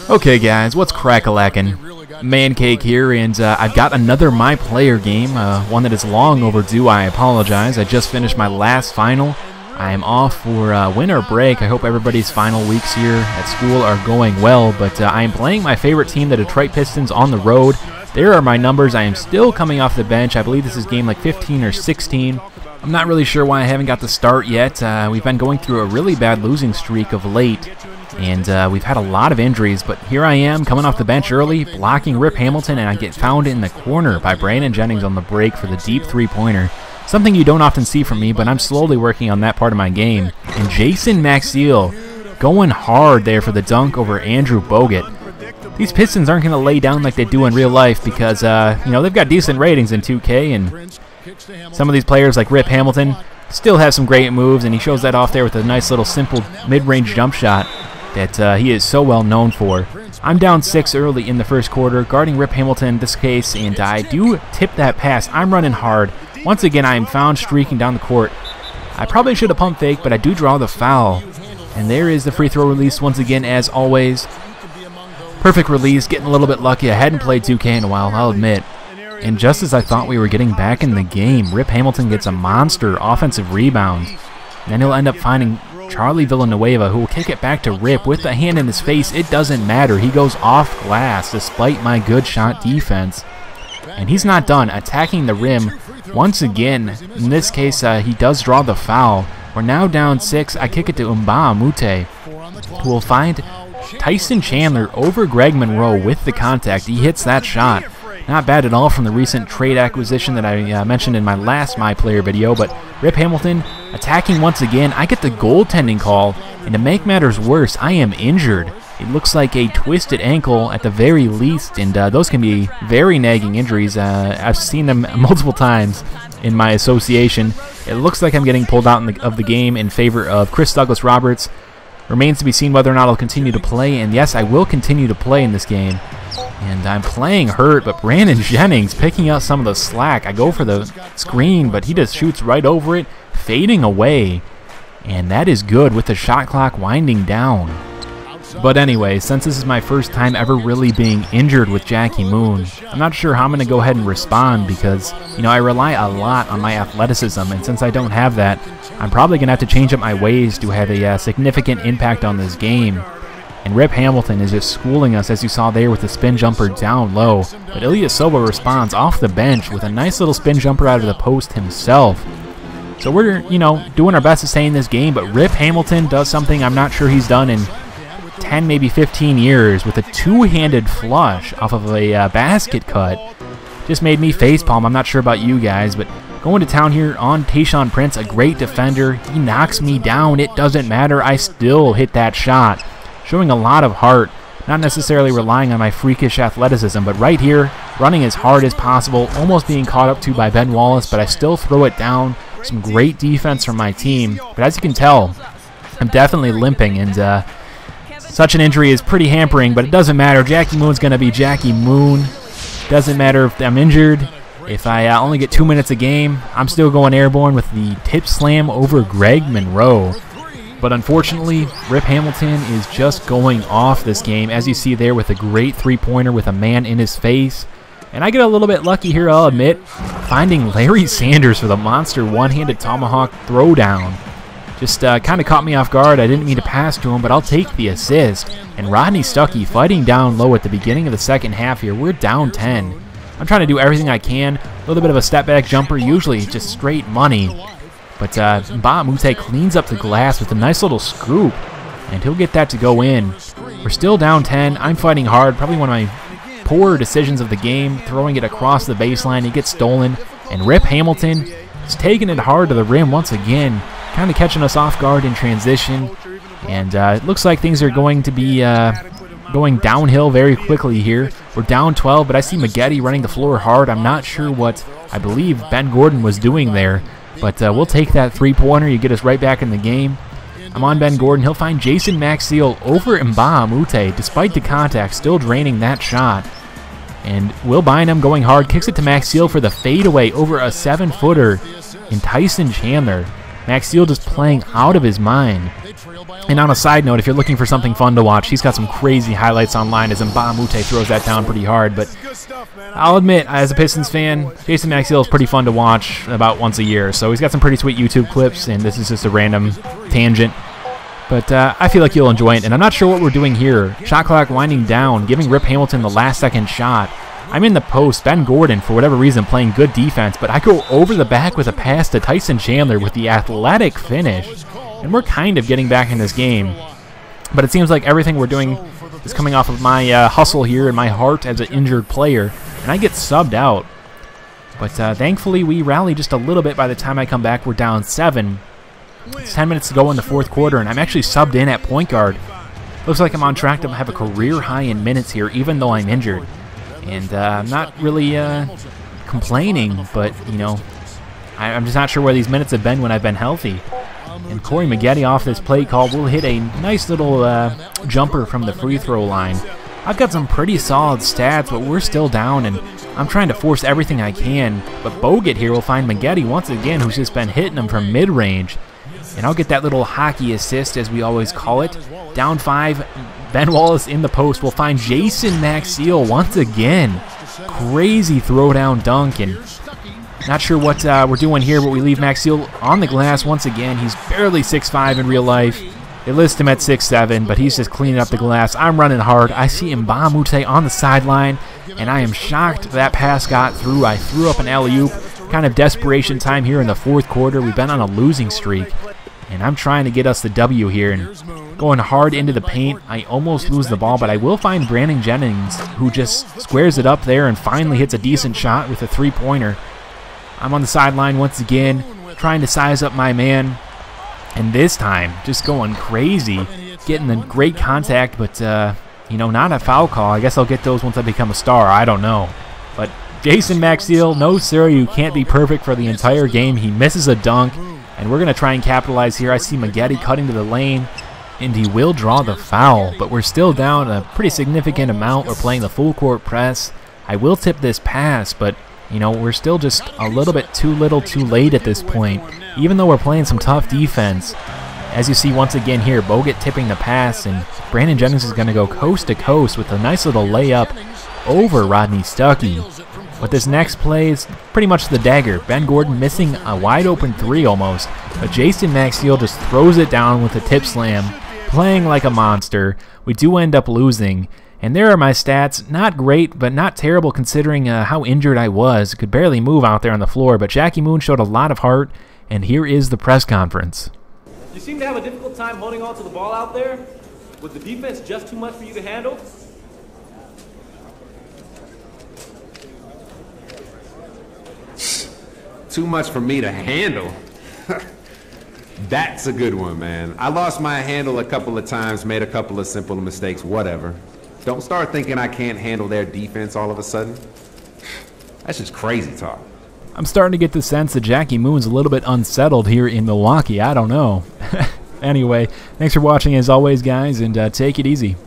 Okay guys, what's crack-a-lackin'? Mancake here, and I've got another My Player game, one that is long overdue. I apologize. I just finished my last final. I am off for winter break. I hope everybody's final weeks here at school are going well, but I am playing my favorite team, the Detroit Pistons, on the road. There are my numbers. I am still coming off the bench. I believe this is game like 15 or 16. I'm not really sure why I haven't got the start yet. We've been going through a really bad losing streak of late, and we've had a lot of injuries, but here I am coming off the bench early, blocking Rip Hamilton, and I get found in the corner by Brandon Jennings on the break for the deep three-pointer. Something you don't often see from me, but I'm slowly working on that part of my game. And Jason Maxiell going hard there for the dunk over Andrew Bogut. These Pistons aren't going to lay down like they do in real life because, you know, they've got decent ratings in 2K, and some of these players like Rip Hamilton still have some great moves, and he shows that off there with a nice little simple mid-range jump shot that he is so well known for. I'm down 6 early in the first quarter, guarding Rip Hamilton in this case, and I do tip that pass. I'm running hard. Once again, I am found streaking down the court. I probably should have pump fake, but I do draw the foul. And there is the free throw release once again, as always. Perfect release, getting a little bit lucky. I hadn't played 2K in a while, I'll admit. And just as I thought we were getting back in the game, Rip Hamilton gets a monster offensive rebound. And then he'll end up finding Charlie Villanueva, who will kick it back to Rip with the hand in his face. It doesn't matter. He goes off glass despite my good shot defense. And he's not done attacking the rim once again. In this case, he does draw the foul. We're now down 6. I kick it to Mute, who will find Tyson Chandler over Greg Monroe with the contact. He hits that shot. Not bad at all from the recent trade acquisition that I mentioned in my last My Player video, but Rip Hamilton attacking once again. I get the goaltending call, and to make matters worse, I am injured. It looks like a twisted ankle at the very least, and those can be very nagging injuries. I've seen them multiple times in my association. It looks like I'm getting pulled out of the game in favor of Chris Douglas-Roberts. Remains to be seen whether or not I'll continue to play, and yes, I will continue to play in this game. And I'm playing hurt, but Brandon Jennings picking up some of the slack. I go for the screen, but he just shoots right over it, fading away. And that is good with the shot clock winding down. But anyway, since this is my first time ever really being injured with Jackie Moon, I'm not sure how I'm going to go ahead and respond because, you know, I rely a lot on my athleticism, and since I don't have that, I'm probably going to have to change up my ways to have a significant impact on this game. And Rip Hamilton is just schooling us, as you saw there, with the spin jumper down low. But Ilyasova responds off the bench with a nice little spin jumper out of the post himself. So we're, you know, doing our best to stay in this game, but Rip Hamilton does something I'm not sure he's done in 10, maybe 15 years with a two-handed flush off of a basket cut. Just made me facepalm. I'm not sure about you guys, but going to town here on Tayshaun Prince, a great defender. He knocks me down. It doesn't matter. I still hit that shot. Showing a lot of heart, not necessarily relying on my freakish athleticism, but right here, running as hard as possible, almost being caught up to by Ben Wallace, but I still throw it down. Some great defense from my team, but as you can tell, I'm definitely limping, and such an injury is pretty hampering, but it doesn't matter. Jackie Moon's going to be Jackie Moon. Doesn't matter if I'm injured. If I only get 2 minutes a game, I'm still going airborne with the tip slam over Greg Monroe. But unfortunately, Rip Hamilton is just going off this game, as you see there with a great three-pointer with a man in his face. And I get a little bit lucky here, I'll admit, finding Larry Sanders for the monster one-handed tomahawk throwdown. Just kind of caught me off guard. I didn't mean to pass to him, but I'll take the assist. And Rodney Stuckey fighting down low at the beginning of the second half here. We're down 10. I'm trying to do everything I can. A little bit of a step-back jumper, usually just straight money. But Mute cleans up the glass with a nice little scoop, and he'll get that to go in. We're still down 10. I'm fighting hard. Probably one of my poor decisions of the game, throwing it across the baseline. It gets stolen, and Rip Hamilton is taking it hard to the rim once again, kind of catching us off guard in transition. And it looks like things are going to be going downhill very quickly here. We're down 12, but I see Maggette running the floor hard. I'm not sure what I believe Ben Gordon was doing there. But we'll take that three-pointer. You get us right back in the game. I'm on Ben Gordon. He'll find Jason Maxiell over Mute, despite the contact, still draining that shot. And Will Bynum going hard, kicks it to Maxiell for the fadeaway over a 7-footer in Tyson Chandler. Maxiell just playing out of his mind. And on a side note, if you're looking for something fun to watch, he's got some crazy highlights online as Mbamute throws that down pretty hard. But I'll admit, as a Pistons fan, Jason Maxiell is pretty fun to watch about once a year. So he's got some pretty sweet YouTube clips, and this is just a random tangent. But I feel like you'll enjoy it, and I'm not sure what we're doing here. Shot clock winding down, giving Rip Hamilton the last-second shot. I'm in the post. Ben Gordon, for whatever reason, playing good defense, but I go over the back with a pass to Tyson Chandler with the athletic finish. And we're kind of getting back in this game. But it seems like everything we're doing is coming off of my hustle here and my heart as an injured player, and I get subbed out. But thankfully, we rally just a little bit by the time I come back. We're down 7. It's 10 minutes to go in the fourth quarter, and I'm actually subbed in at point guard. Looks like I'm on track to have a career high in minutes here, even though I'm injured. And I'm not really complaining, but, you know, I'm just not sure where these minutes have been when I've been healthy. And Corey Maggette off this play call will hit a nice little jumper from the free throw line. I've got some pretty solid stats, but we're still down, and I'm trying to force everything I can. But Bogut here will find Maggette once again, who's just been hitting him from mid-range. And I'll get that little hockey assist, as we always call it. Down 5, Ben Wallace in the post will find Jason Maxiell once again. Crazy throwdown dunk, and not sure what we're doing here, but we leave Maxiell on the glass once again. He's barely 6'5" in real life. They list him at 6'7", but he's just cleaning up the glass. I'm running hard. I see Mbamute on the sideline, and I am shocked that pass got through. I threw up an alley-oop. Kind of desperation time here in the fourth quarter. We've been on a losing streak, and I'm trying to get us the W here and going hard into the paint. I almost lose the ball, but I will find Brandon Jennings, who just squares it up there and finally hits a decent shot with a three-pointer. I'm on the sideline once again, trying to size up my man, and this time just going crazy, getting the great contact, but you know, not a foul call. I guess I'll get those once I become a star. I don't know. But Jason Maxiell, no sir, you can't be perfect for the entire game. He misses a dunk, and we're going to try and capitalize here. I see Maggette cutting to the lane, and he will draw the foul, but we're still down a pretty significant amount. We're playing the full court press. I will tip this pass, but you know, we're still just a little bit too little too late at this point, even though we're playing some tough defense. As you see once again here, Bogut tipping the pass, and Brandon Jennings is going to go coast to coast with a nice little layup over Rodney Stuckey. But this next play is pretty much the dagger. Ben Gordon missing a wide open 3 almost, but Jason Maxiell just throws it down with a tip slam, playing like a monster. We do end up losing. And there are my stats. Not great, but not terrible considering how injured I was. Could barely move out there on the floor, but Jackie Moon showed a lot of heart, and here is the press conference. You seem to have a difficult time holding on to the ball out there. Was the defense just too much for you to handle? Too much for me to handle? That's a good one, man. I lost my handle a couple of times, made a couple of simple mistakes, whatever. Don't start thinking I can't handle their defense all of a sudden. That's just crazy talk. I'm starting to get the sense that Jackie Moon's a little bit unsettled here in Milwaukee. I don't know. Anyway, thanks for watching as always, guys, and take it easy.